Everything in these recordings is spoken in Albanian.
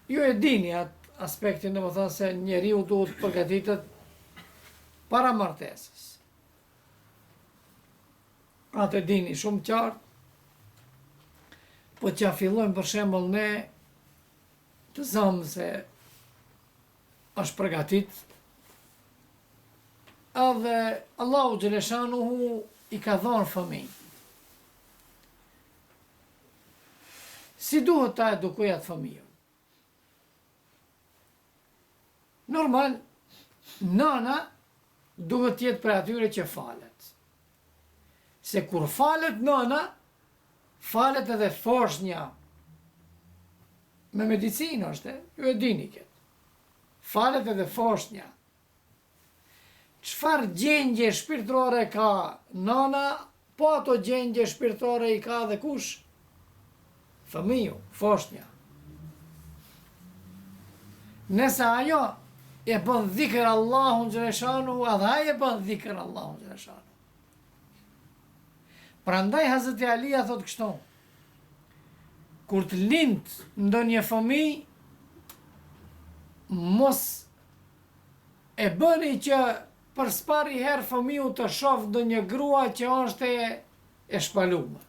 Ju e dini atë aspektin, në më thënë se njeriu duhet përgatitet para martesës. Atë e dini shumë qartë, po që fillojmë për shembull ne të zëmë se është përgatit, edhe Allahu Gjeleshanuhu i ka dhonë fëmijë. Si duhet ta edukoj atë fëmijën? Normal, nana duhet jetë për atyre që falet. Se kur falet nana, falet edhe foshnja. Me medicinë është, ju e dini këtë. Falet edhe foshnja. Çfarë gjendje shpirtërore ka nana, po ato gjendje shpirtërore i ka dhe kush? Fëmiu, foshnja. Nëse ajo e bën dhikr Allahun Gjeleshanu, edhe ajo e bën dhikr Allahun Gjeleshanu. Prandaj Hazreti Alia thot kështu: kur të lind ndonjë fëmijë, mos e bëni që për spari herë fëmiu të shoh ndonjë grua që është e shpaluar.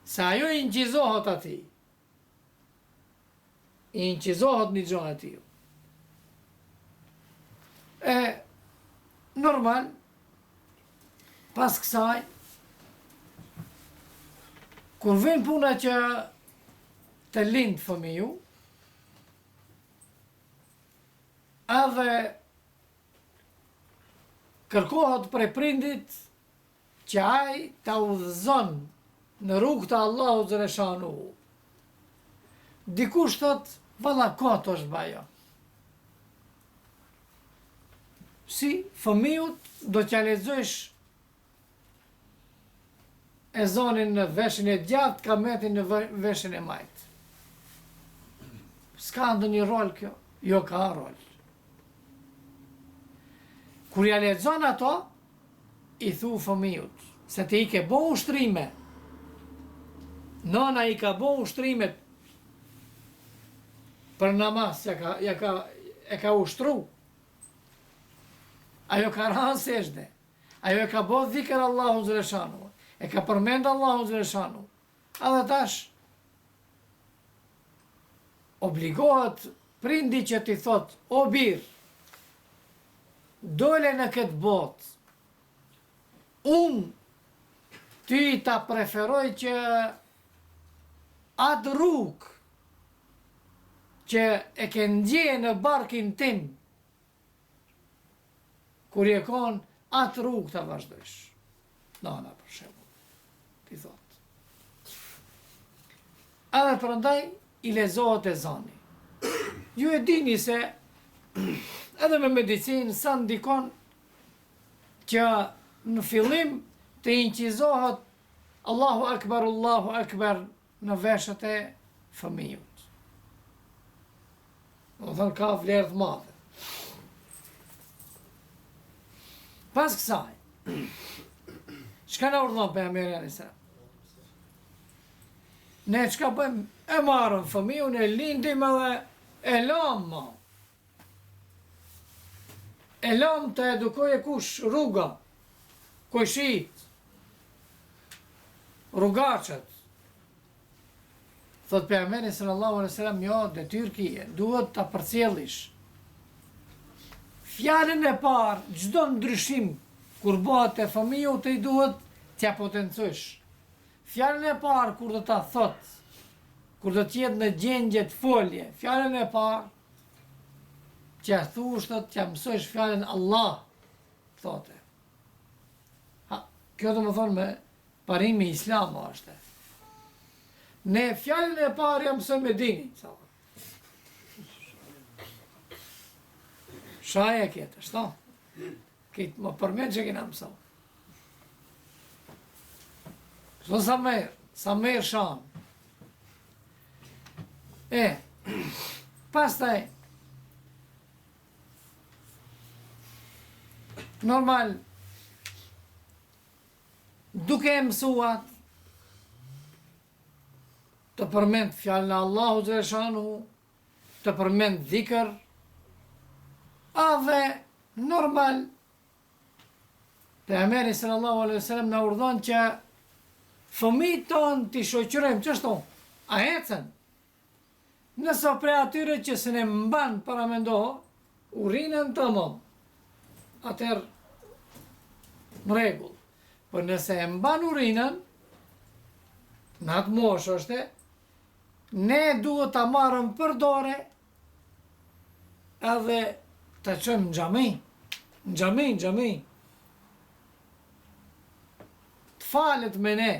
Se ajo i nqizohet ati. I nqizohet një gjohë ati. Normal, pas kësaj, kur vjen puna që të lind fëmiu, edhe kërkohet prej prindit që ai ta udhëzon në rrugë të Allahu Gjeleshanu. Dikush thot, valla koto është bajo. Si fëmijut do t'ja lexojsh ezanin në veshin e djathtë, kametin në veshin e majt. S'ka ndonjë rol kjo? Jo, ka rol. Kur ja lexon ato, i thu fëmijut, se ti i ke bo ushtrime. Nana i ka bo ushtrimet për namaz, e ka ushtru. Ajo ka ranë seshde. Ajo e ka bo dhikër Allahu Gjeleshanu. E ka përmend Allahu Gjeleshanu. Edhe tash, obligohet prindi që ti thot, o birë, dole në këtë botë, unë ty ta preferoj që atë rrugë që e ke ndje në barkin tim, kur je kon, atë rrugë ta vazhdojsh. Nana, për shembull, ti thot. Edhe prandaj i lezohet ezani. Ju e dini se edhe me medicinë sa ndikon që në fillim të inqizohet Allahu Akbar në veshët e fëmijut. Do thënë ka vlerë të madhe. Pas kësaj, çka na urdhon pejgamberi alayhis salam? Ne çka bëjmë? E marrëm fëmijën, e lindim edhe e lamë. E lamë të edukoj e kush? Rruga, kojshit, rrugacët. Thot pejgamberi sallallahu alaihi wasallam, jo, detyrë kije, duhet ta përcjellish. Fjalën e parë, çdo ndryshim kur bëhet te fëmiu të i duhet t'ja potencosh. Fjalën e parë kur do ta thot, kur do të jetë në gjendje të folje, fjalën e parë që thush thot t'ja mësosh fjalën Allah, thote. Kjo do më thonë me parimi islam është. Ne fjalën e parë jam mësoj me dini, thotë. Shaja kjetë, shto? Këtë më përmen që kina mësoj. Shto sa merë shanë. Pastaj, normal, duke e mësuat, të përmend fjalën e Allahu xhaleshanu, të përmend dhikr, edhe normal pejgamberi sallallahu alaihi wasallam na urdhon që fëmijët tonë t'i shoqërojmë çështo, a ecën. Nëse prej atyre që se ne mban para mendo, urinën të më, atëherë në rregull. Por nëse e mban urinën, në atë moshë është, ne duhet ta marrëm për dore edhe ta çojmë në xhami. Të falet me ne